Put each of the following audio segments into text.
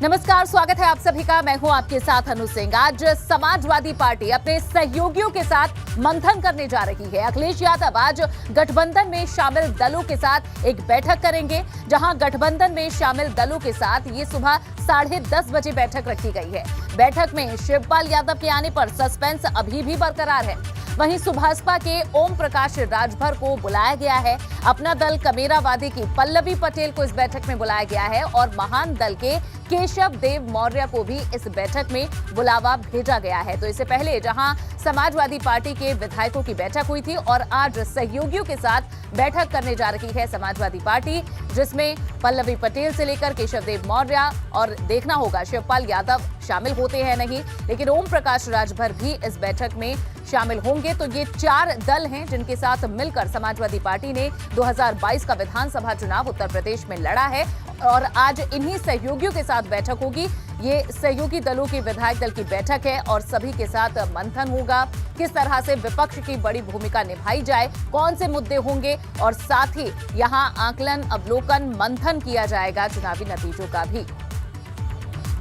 नमस्कार, स्वागत है आप सभी का। मैं हूं आपके साथ अनु सिंह। आज समाजवादी पार्टी अपने सहयोगियों के साथ मंथन करने जा रही है। अखिलेश यादव आज गठबंधन में शामिल दलों के साथ एक बैठक करेंगे, जहां गठबंधन में शामिल दलों के साथ ये सुबह 10:30 बजे बैठक रखी गई है। बैठक में शिवपाल यादव के आने पर सस्पेंस अभी भी बरकरार है। वहीं सुभाषपा के ओम प्रकाश राजभर को बुलाया गया है। अपना दल कमेरावादी की पल्लवी पटेल को इस बैठक में बुलाया गया है और महान दल के केशव देव मौर्य को भी इस बैठक में बुलावा भेजा गया है। तो इससे पहले जहां समाजवादी पार्टी के विधायकों की बैठक हुई थी और आज सहयोगियों के साथ बैठक करने जा रही है समाजवादी पार्टी, जिसमें पल्लवी पटेल से लेकर केशव देव मौर्य और देखना होगा शिवपाल यादव शामिल होते हैं नहीं, लेकिन ओम प्रकाश राजभर भी इस बैठक में शामिल होंगे। तो ये 4 दल हैं जिनके साथ मिलकर समाजवादी पार्टी ने 2022 का विधानसभा चुनाव उत्तर प्रदेश में लड़ा है और आज इन्हीं सहयोगियों के साथ बैठक होगी। ये सहयोगी दलों की विधायक दल की बैठक है और सभी के साथ मंथन होगा, किस तरह से विपक्ष की बड़ी भूमिका निभाई जाए, कौन से मुद्दे होंगे और साथ ही यहां आकलन, अवलोकन, मंथन किया जाएगा चुनावी नतीजों का भी।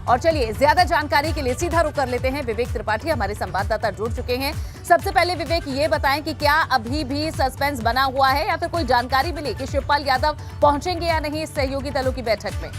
और चलिए ज्यादा जानकारी के लिए सीधा रुख कर लेते हैं। विवेक त्रिपाठी हमारे संवाददाता जुड़ चुके हैं। सबसे पहले विवेक, ये बताएं कि क्या अभी भी सस्पेंस बना हुआ है या फिर कोई जानकारी मिली कि शिवपाल यादव पहुंचेंगे या नहीं सहयोगी दलों की बैठक में?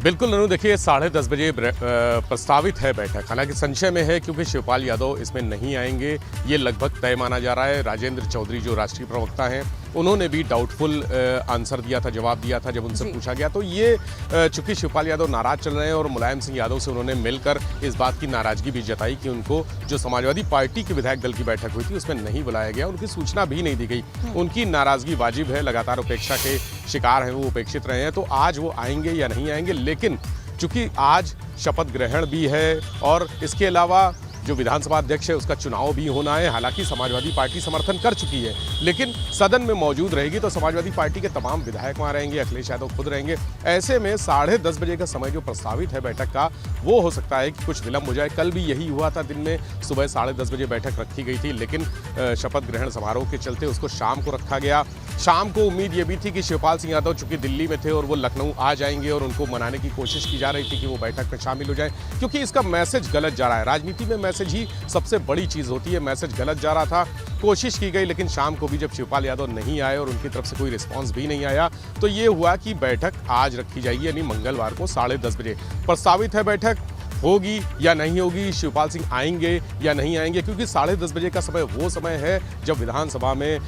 बिल्कुल अनु, देखिए 10:30 बजे प्रस्तावित है बैठक। हालांकि संशय में है क्योंकि शिवपाल यादव इसमें नहीं आएंगे, ये लगभग तय माना जा रहा है। राजेंद्र चौधरी जो राष्ट्रीय प्रवक्ता हैं, उन्होंने भी डाउटफुल आंसर दिया था, जवाब दिया था जब उनसे पूछा गया। तो ये चूंकि शिवपाल यादव नाराज चल रहे हैं और मुलायम सिंह यादव से उन्होंने मिलकर इस बात की नाराजगी भी जताई कि उनको जो समाजवादी पार्टी के विधायक दल की बैठक हुई थी उसमें नहीं बुलाया गया, उनकी सूचना भी नहीं दी गई। उनकी नाराजगी वाजिब है, लगातार उपेक्षा के शिकार हैं, वो उपेक्षित रहे हैं। तो आज वो आएंगे या नहीं आएंगे, लेकिन चूंकि आज शपथ ग्रहण भी है और इसके अलावा जो विधानसभा अध्यक्ष है उसका चुनाव भी होना है। हालांकि समाजवादी पार्टी समर्थन कर चुकी है, लेकिन सदन में मौजूद रहेगी तो समाजवादी पार्टी के तमाम विधायक वहां रहेंगे, अखिलेश यादव खुद रहेंगे। ऐसे में 10:30 बजे का समय जो प्रस्तावित है बैठक का, वो हो सकता है कि कुछ विलंब हो जाए। कल भी यही हुआ था, दिन में सुबह 10:30 बजे बैठक रखी गई थी, लेकिन शपथ ग्रहण समारोह के चलते उसको शाम को रखा गया। शाम को उम्मीद ये भी थी कि शिवपाल सिंह यादव चूंकि दिल्ली में थे और वो लखनऊ आ जाएंगे और उनको मनाने की कोशिश की जा रही थी कि वो बैठक में शामिल हो जाए, क्योंकि इसका मैसेज गलत जा रहा है। राजनीति में मैसेज ही सबसे बड़ी चीज़ होती है। मैसेज गलत जा रहा था, कोशिश की गई, लेकिन शाम को भी जब शिवपाल यादव नहीं आए और उनकी तरफ से कोई रिस्पांस भी नहीं आया, तो ये हुआ कि बैठक आज रखी जाएगी, यानी मंगलवार को 10:30 बजे प्रस्तावित है। बैठक होगी या नहीं होगी, शिवपाल सिंह आएंगे या नहीं आएंगे, क्योंकि 10:30 बजे का समय वो समय है जब विधानसभा में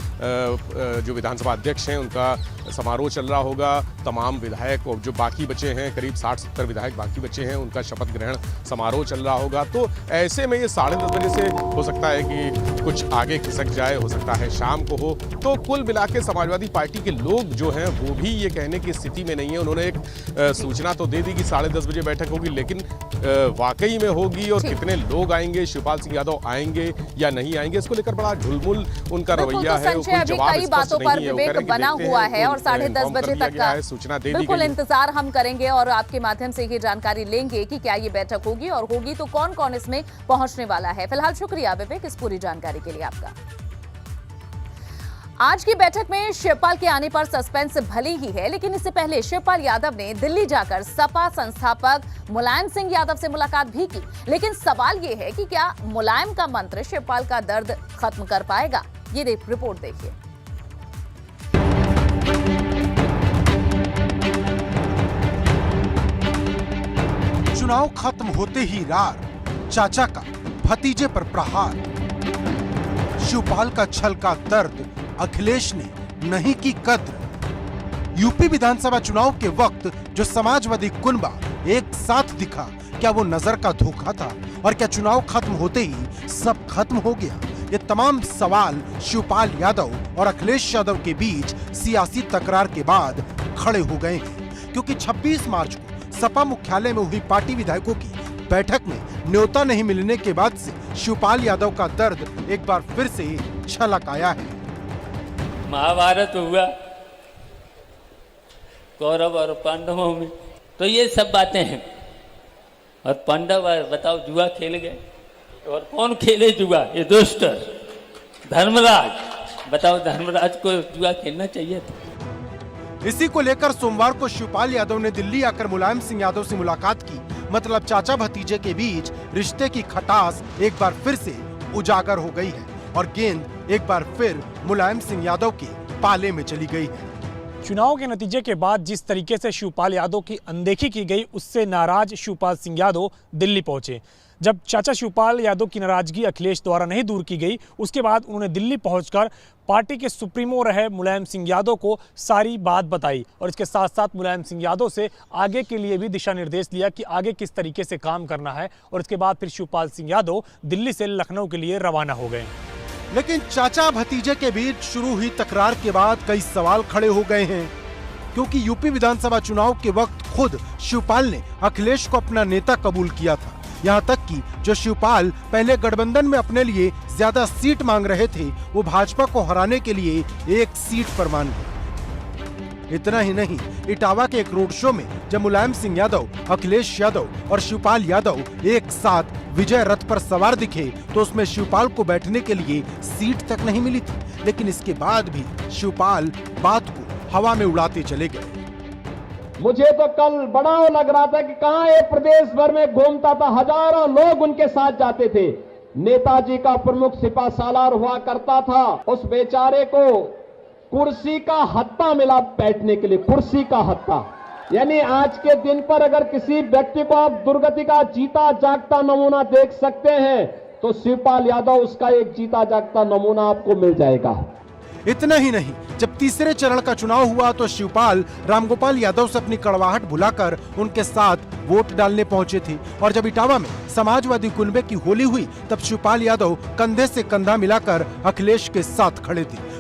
जो विधानसभा अध्यक्ष हैं उनका समारोह चल रहा होगा। तमाम विधायक और जो बाकी बचे हैं, करीब 60-70 विधायक बाकी बचे हैं, उनका शपथ ग्रहण समारोह चल रहा होगा। तो ऐसे में ये 10:30 बजे से हो सकता है कि कुछ आगे खिसक जाए, हो सकता है शाम को हो। तो कुल मिला के समाजवादी पार्टी के लोग जो हैं वो भी ये कहने की स्थिति में नहीं है। उन्होंने एक सूचना तो दे दी कि 10:30 बजे बैठक होगी, लेकिन वाकई में होगी और कितने लोग आएंगे, शिवपाल सिंह यादव आएंगे या नहीं आएंगे, इसको लेकर बड़ा ढुलमुल उनका रवैया है। कई बातों पर विवेक बना हुआ है और 10:30 बजे तक का सूचना दे दी। बिल्कुल इंतजार हम करेंगे और आपके माध्यम से ये जानकारी लेंगे कि क्या ये बैठक होगी और होगी तो कौन कौन इसमें पहुंचने वाला है। फिलहाल शुक्रिया विवेक इस पूरी जानकारी के लिए आपका। आज की बैठक में शिवपाल के आने पर सस्पेंस भले ही है, लेकिन इससे पहले शिवपाल यादव ने दिल्ली जाकर सपा संस्थापक मुलायम सिंह यादव से मुलाकात भी की। लेकिन सवाल यह है कि क्या मुलायम का मंत्र शिवपाल का दर्द खत्म कर पाएगा? ये रिपोर्ट देखिए। चुनाव खत्म होते ही रार, चाचा का भतीजे पर प्रहार। शिवपाल का छल का दर्द अखिलेश ने नहीं की कद्र। यूपी विधानसभा चुनाव के वक्त जो समाजवादी कुनबा एक साथ दिखा, क्या वो नजर का धोखा था और क्या चुनाव खत्म होते ही सब खत्म हो गया? ये तमाम सवाल शिवपाल यादव और अखिलेश यादव के बीच सियासी तकरार के बाद खड़े हो गए हैं, क्योंकि 26 मार्च को सपा मुख्यालय में हुई पार्टी विधायकों की बैठक में न्योता नहीं मिलने के बाद से शिवपाल यादव का दर्द एक बार फिर से छलक आया है। महाभारत हुआ कौरव और पांडवों में, तो ये सब बातें हैं। और पांडव बताओ जुआ खेल गए, और कौन खेले जुआ? ये दुष्ट धर्मराज। बताओ धर्मराज को जुआ खेलना चाहिए था? इसी को लेकर सोमवार को शिवपाल यादव ने दिल्ली आकर मुलायम सिंह यादव से मुलाकात की। मतलब चाचा भतीजे के बीच रिश्ते की खटास एक बार फिर से उजागर हो गई है और गेंद एक बार फिर मुलायम सिंह यादव के पाले में चली गई है। चुनाव के नतीजे के बाद जिस तरीके से शिवपाल यादव की अनदेखी की गई, उससे नाराज शिवपाल सिंह यादव दिल्ली पहुंचे। जब चाचा शिवपाल यादव की नाराजगी अखिलेश द्वारा नहीं दूर की गई, उसके बाद उन्होंने दिल्ली पहुंचकर पार्टी के सुप्रीमो रहे मुलायम सिंह यादव को सारी बात बताई और इसके साथ साथ मुलायम सिंह यादव से आगे के लिए भी दिशा निर्देश लिया कि आगे किस तरीके से काम करना है। और इसके बाद फिर शिवपाल सिंह यादव दिल्ली से लखनऊ के लिए रवाना हो गए। लेकिन चाचा भतीजे के बीच शुरू हुई तकरार के बाद कई सवाल खड़े हो गए हैं, क्योंकि यूपी विधानसभा चुनाव के वक्त खुद शिवपाल ने अखिलेश को अपना नेता कबूल किया था। यहाँ तक कि जो शिवपाल पहले गठबंधन में अपने लिए ज्यादा सीट मांग रहे थे, वो भाजपा को हराने के लिए एक सीट पर मान गए। इतना ही नहीं, इटावा के एक रोड शो में जब मुलायम सिंह यादव, अखिलेश यादव और शिवपाल यादव एक साथ विजय रथ पर सवार दिखे तो उसमें शिवपाल को बैठने के लिए सीट तक नहीं मिली थी। लेकिन इसके बाद भी शिवपाल बात को हवा में उड़ाते चले गए। मुझे तो कल बड़ा लग रहा था कि कहां एक प्रदेश भर में घूमता था, हजारों लोग उनके साथ जाते थे। नेताजी का प्रमुख सिपा सालार हुआ करता था, उस बेचारे को कुर्सी का हत्ता मिला बैठने के लिए, कुर्सी का हत्ता। यानी आज के दिन पर अगर किसी व्यक्ति को आप दुर्गति का जीता जागता नमूना देख सकते हैं तो शिवपाल यादव उसका एक जीता जागता नमूना आपको मिल जाएगा। इतना ही नहीं, जब तीसरे चरण का चुनाव हुआ तो शिवपाल रामगोपाल यादव से अपनी कड़वाहट भुलाकर उनके साथ वोट डालने पहुंचे थे। और जब इटावा में समाजवादी कुनबे की होली हुई तब शिवपाल यादव कंधे से कंधा मिलाकर अखिलेश के साथ खड़े थे।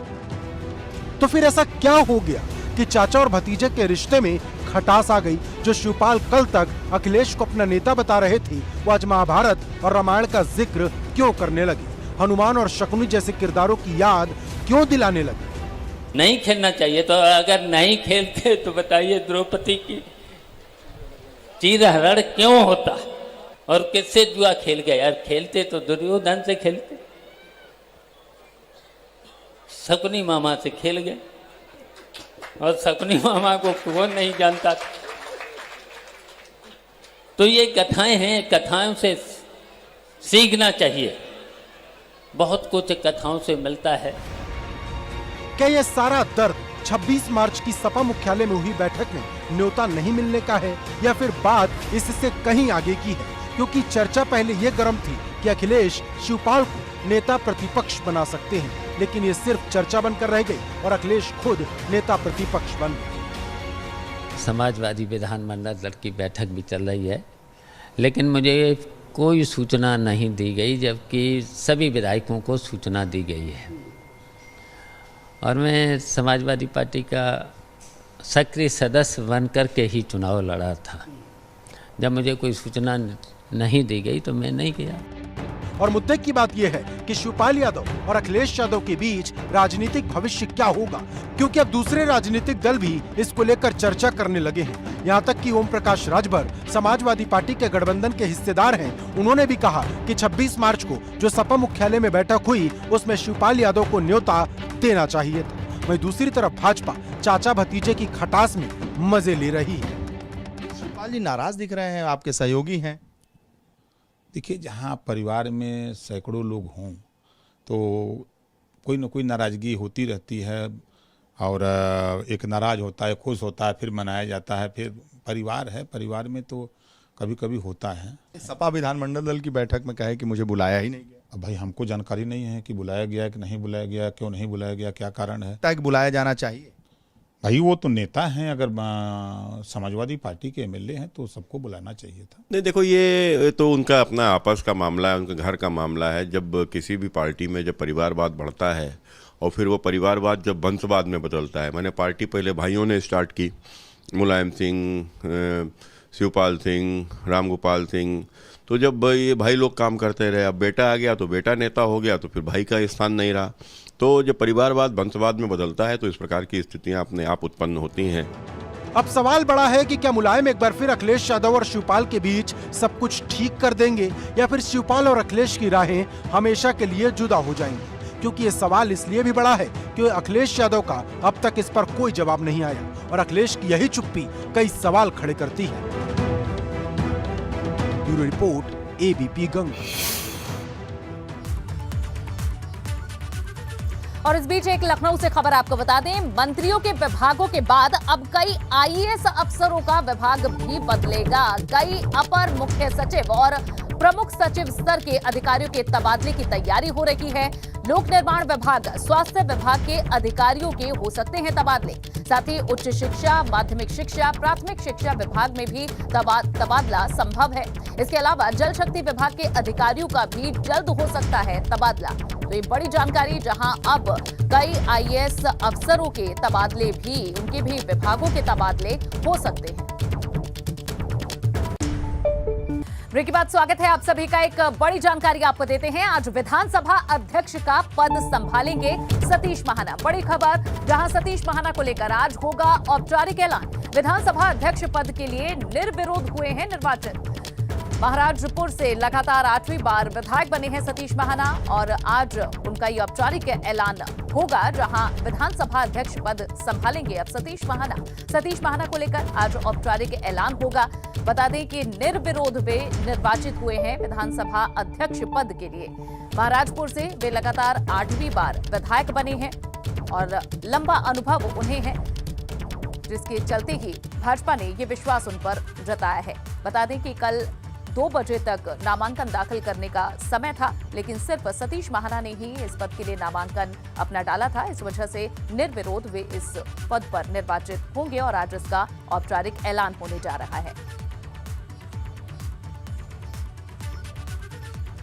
तो फिर ऐसा क्या हो गया कि चाचा और भतीजे के रिश्ते में खटास आ गई? जो शिवपाल कल तक अखिलेश को अपना नेता बता रहे थे, वो आज महाभारत और रामायण का जिक्र क्यों करने लगे? हनुमान और शकुनी जैसे किरदारों की याद क्यों दिलाने लगे? नहीं खेलना चाहिए, तो अगर नहीं खेलते तो बताइए द्रौपदी की चीरहरण क्यों होता और किससे जुआ खेल गए? यार खेलते तो दुर्योधन से खेलते, शकुनी मामा से खेल गए और शकुनी मामा को कौन नहीं जानता था। तो ये कथाएं हैं, कथाओं से सीखना चाहिए, बहुत कुछ कथाओं से मिलता है। क्या ये सारा दर्द 26 मार्च की सपा मुख्यालय में हुई बैठक में न्योता नहीं मिलने का है या फिर बात इससे कहीं आगे की है? क्योंकि चर्चा पहले ये गर्म थी कि अखिलेश शिवपाल को नेता प्रतिपक्ष बना सकते हैं, लेकिन ये सिर्फ चर्चा बनकर रह गई और अखिलेश खुद नेता प्रतिपक्ष बन गए। समाजवादी विधानमंडल दल की बैठक भी चल रही है, लेकिन मुझे कोई सूचना नहीं दी गई, जबकि सभी विधायकों को सूचना दी गई है। और मैं समाजवादी पार्टी का सक्रिय सदस्य बनकर के ही चुनाव लड़ा था। जब मुझे कोई सूचना नहीं दी गई तो मैं नहीं गया। और मुद्दे की बात यह है कि शिवपाल यादव और अखिलेश यादव के बीच राजनीतिक भविष्य क्या होगा, क्योंकि अब दूसरे राजनीतिक दल भी इसको लेकर चर्चा करने लगे हैं। यहाँ तक कि ओम प्रकाश राजभर समाजवादी पार्टी के गठबंधन के हिस्सेदार हैं। उन्होंने भी कहा कि 26 मार्च को जो सपा मुख्यालय में बैठक हुई उसमें शिवपाल यादव को न्योता देना चाहिए था। वहीं दूसरी तरफ भाजपा चाचा भतीजे की खटास में मजे ले रही है। शिवपाल जी नाराज दिख रहे हैं, आपके सहयोगी हैं। देखिए, जहाँ परिवार में सैकड़ों लोग हों तो कोई न कोई नाराज़गी होती रहती है, और एक नाराज़ होता है, खुश होता है, फिर मनाया जाता है। फिर परिवार है, परिवार में तो कभी कभी होता है। सपा विधानमंडल दल की बैठक में कहे कि मुझे बुलाया ही नहीं गया। अब भाई हमको जानकारी नहीं है कि बुलाया गया कि नहीं बुलाया गया, क्यों नहीं बुलाया गया, क्या कारण है। तक बुलाया जाना चाहिए। भाई वो तो नेता हैं, अगर समाजवादी पार्टी के एमएलए हैं तो सबको बुलाना चाहिए था। नहीं, देखो ये तो उनका अपना आपस का मामला है, उनके घर का मामला है। जब किसी भी पार्टी में जब परिवारवाद बढ़ता है और फिर वो परिवारवाद जब वंशवाद में बदलता है, मैंने पार्टी पहले भाइयों ने स्टार्ट की, मुलायम सिंह, शिवपाल सिंह, रामगोपाल सिंह, तो जब ये भाई लोग काम करते रहे, अब बेटा आ गया तो बेटा नेता हो गया, तो फिर भाई का स्थान नहीं रहा। तो जब परिवारवाद वंशवाद में बदलता है तो इस प्रकार की स्थितियां अपने आप उत्पन्न होती हैं। अब सवाल बड़ा है कि क्या मुलायम एक बार फिर अखिलेश यादव और शिवपाल के बीच सब कुछ ठीक कर देंगे या फिर शिवपाल और अखिलेश की राहें हमेशा के लिए जुदा हो जाएंगी? क्योंकि ये सवाल इसलिए भी बड़ा है कि अखिलेश यादव का अब तक इस पर कोई जवाब नहीं आया और अखिलेश की यही चुप्पी कई सवाल खड़े करती है। Bureau report, ABP Ganga. और इस बीच एक लखनऊ से खबर आपको बता दें, मंत्रियों के विभागों के बाद अब कई आईएएस अफसरों का विभाग भी बदलेगा। कई अपर मुख्य सचिव और प्रमुख सचिव स्तर के अधिकारियों के तबादले की तैयारी हो रही है। लोक निर्माण विभाग, स्वास्थ्य विभाग के अधिकारियों के हो सकते हैं तबादले। साथ ही उच्च शिक्षा, माध्यमिक शिक्षा, प्राथमिक शिक्षा विभाग में भी तबादला संभव है। इसके अलावा जल शक्ति विभाग के अधिकारियों का भी जल्द हो सकता है तबादला। तो ये बड़ी जानकारी, जहां अब कई आईएएस अफसरों के तबादले भी, उनके भी विभागों के तबादले हो सकते हैं। ब्रेक के बाद स्वागत है आप सभी का। एक बड़ी जानकारी आपको देते हैं। आज विधानसभा अध्यक्ष का पद संभालेंगे सतीश महाना। बड़ी खबर, जहां सतीश महाना को लेकर आज होगा औपचारिक ऐलान। विधानसभा अध्यक्ष पद के लिए निर्विरोध हुए हैं निर्वाचित। महाराजपुर से लगातार 8वीं बार विधायक बने हैं सतीश महाना और आज उनका ये औपचारिक ऐलान होगा, जहां विधानसभा अध्यक्ष पद संभालेंगे अब सतीश महाना। सतीश महाना को लेकर आज औपचारिक ऐलान होगा। बता दें कि निर्विरोध वे निर्वाचित हुए हैं विधानसभा अध्यक्ष पद के लिए। महाराजपुर से वे लगातार 8वीं बार विधायक बने हैं और लंबा अनुभव उन्हें है, जिसके चलते ही भाजपा ने ये विश्वास उन पर जताया है। बता दें कि कल 2 बजे तक नामांकन दाखिल करने का समय था, लेकिन सिर्फ सतीश महाना ने ही इस पद के लिए नामांकन अपना डाला था। इस वजह से निर्विरोध वे इस पद पर निर्वाचित होंगे और आज इसका औपचारिक ऐलान होने जा रहा है।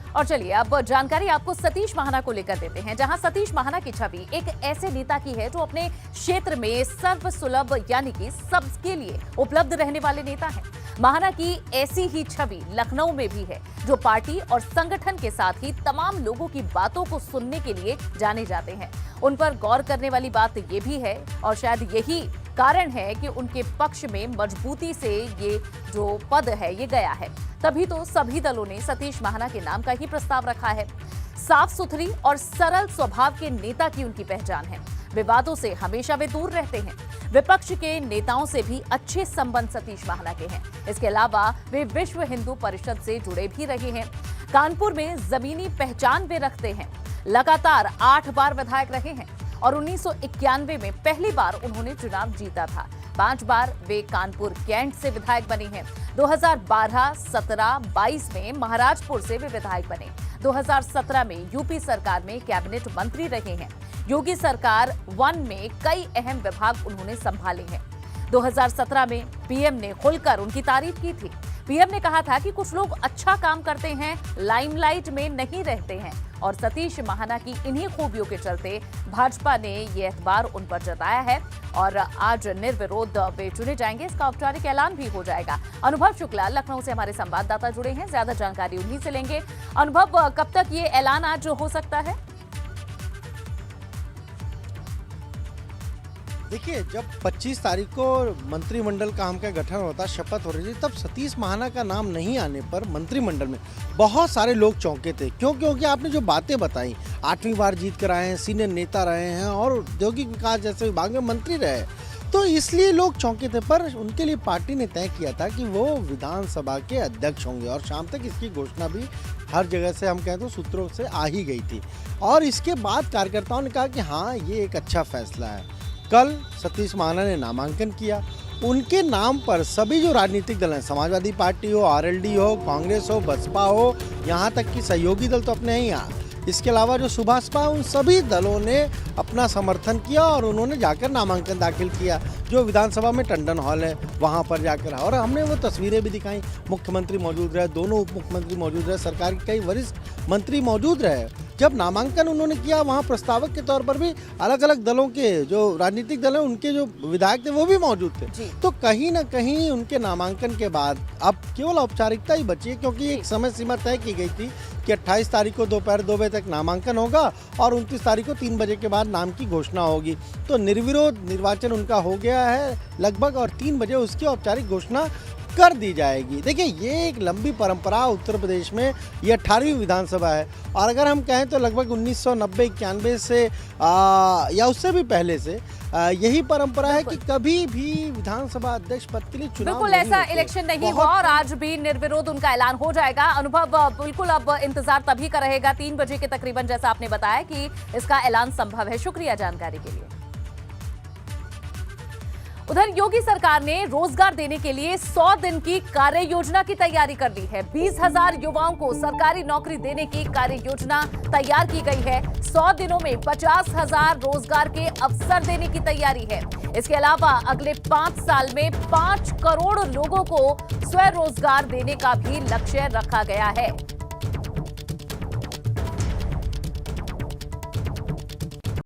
और चलिए अब जानकारी आपको सतीश महाना को लेकर देते हैं, जहां सतीश महाना की छवि एक ऐसे नेता की है जो अपने क्षेत्र में सर्वसुलभ यानी कि सबके लिए उपलब्ध रहने वाले नेता हैं। महाना की ऐसी ही छवि लखनऊ में भी है, जो पार्टी और संगठन के साथ ही तमाम लोगों की बातों को सुनने के लिए जाने जाते हैं। उन पर गौर करने वाली बात ये भी है और शायद यही कारण है कि उनके पक्ष में मजबूती से ये जो पद है ये गया है। तभी तो सभी दलों ने सतीश महाना के नाम का ही प्रस्ताव रखा है। साफ सुथरी और सरल स्वभाव के नेता की उनकी पहचान है। विवादों से हमेशा वे दूर रहते हैं। विपक्ष के नेताओं से भी अच्छे संबंध सतीश महाना के हैं। इसके अलावा वे विश्व हिंदू परिषद से जुड़े भी रहे हैं। कानपुर में जमीनी पहचान वे रखते हैं। लगातार 8 बार विधायक रहे हैं और 1991 में पहली बार उन्होंने चुनाव जीता था। 5 बार वे कानपुर कैंट से विधायक बने हैं। 2012, 17, 22 में महाराजपुर से वे विधायक बने। 2017 में यूपी सरकार में कैबिनेट मंत्री रहे हैं। योगी सरकार 1 में कई अहम विभाग उन्होंने संभाले हैं। 2017 में पीएम ने खुलकर उनकी तारीफ की थी। पीएम ने कहा था कि कुछ लोग अच्छा काम करते हैं, लाइमलाइट में नहीं रहते हैं और सतीश महाना की इन्हीं खूबियों के चलते भाजपा ने ये एतबार उन पर जताया है और आज निर्विरोध वे चुने जाएंगे। इसका औपचारिक ऐलान भी हो जाएगा। अनुभव शुक्ला लखनऊ से हमारे संवाददाता जुड़े हैं, ज्यादा जानकारी उन्हीं से लेंगे। अनुभव, कब तक ये ऐलान आज हो सकता है? देखिए, जब 25 तारीख को मंत्रिमंडल का हमका गठन होता, शपथ हो रही थी, तब सतीश महाना का नाम नहीं आने पर मंत्रिमंडल में बहुत सारे लोग चौंके थे। क्योंकि आपने जो बातें बताई, 8वीं बार जीत कर आए हैं, सीनियर नेता रहे हैं और औद्योगिक विकास जैसे विभाग में मंत्री रहे, तो इसलिए लोग चौंके थे। पर उनके लिए पार्टी ने तय किया था कि वो विधानसभा के अध्यक्ष होंगे और शाम तक इसकी घोषणा भी हर जगह से, हम कहें तो सूत्रों से आ ही गई थी। और इसके बाद कार्यकर्ताओं ने कहा कि हाँ, ये एक अच्छा फैसला है। कल सतीश महाना ने नामांकन किया। उनके नाम पर सभी जो राजनीतिक दल हैं, समाजवादी पार्टी हो, आरएलडी हो, कांग्रेस हो, बसपा हो, यहाँ तक कि सहयोगी दल तो अपने ही यहाँ, इसके अलावा जो सुभाषपा, उन सभी दलों ने अपना समर्थन किया और उन्होंने जाकर नामांकन दाखिल किया। जो विधानसभा में टंडन हॉल है वहाँ पर जाकर, और हमने वो तस्वीरें भी दिखाई। मुख्यमंत्री मौजूद रहे, दोनों उप मुख्यमंत्री मौजूद रहे, सरकार के कई वरिष्ठ मंत्री मौजूद रहे। जब नामांकन उन्होंने किया, वहाँ प्रस्तावक के तौर पर भी अलग अलग दलों के जो राजनीतिक दल हैं, उनके जो विधायक थे वो भी मौजूद थे। तो कहीं ना कहीं उनके नामांकन के बाद अब केवल औपचारिकता ही बची है, क्योंकि एक समय सीमा तय की गई थी कि 28 तारीख को दोपहर 2 बजे तक नामांकन होगा और 29 तारीख को 3 बजे के बाद नाम की घोषणा होगी। तो निर्विरोध निर्वाचन उनका हो गया है लगभग, और 3 बजे उसकी औपचारिक घोषणा कर दी जाएगी। देखिए, ये एक लंबी परंपरा उत्तर प्रदेश में, ये 18वीं विधानसभा है, और अगर हम कहें तो लगभग 1990-91 से या उससे भी पहले से यही परंपरा है कि कभी भी विधानसभा अध्यक्ष पद के लिए चुनाव बिल्कुल नहीं ऐसा होते। इलेक्शन नहीं हुआ और आज भी निर्विरोध उनका ऐलान हो जाएगा। अनुभव, बिल्कुल अब इंतजार तभी का रहेगा 3 बजे के तकरीबन, जैसा आपने बताया कि इसका ऐलान संभव है। शुक्रिया जानकारी के लिए। उधर योगी सरकार ने रोजगार देने के लिए 100 दिन की कार्य योजना की तैयारी कर ली है। 20,000 युवाओं को सरकारी नौकरी देने की कार्य योजना तैयार की गई है। 100 दिनों में 50,000 रोजगार के अवसर देने की तैयारी है। इसके अलावा अगले 5 साल में 5 करोड़ लोगों को स्वरोजगार देने का भी लक्ष्य रखा गया है।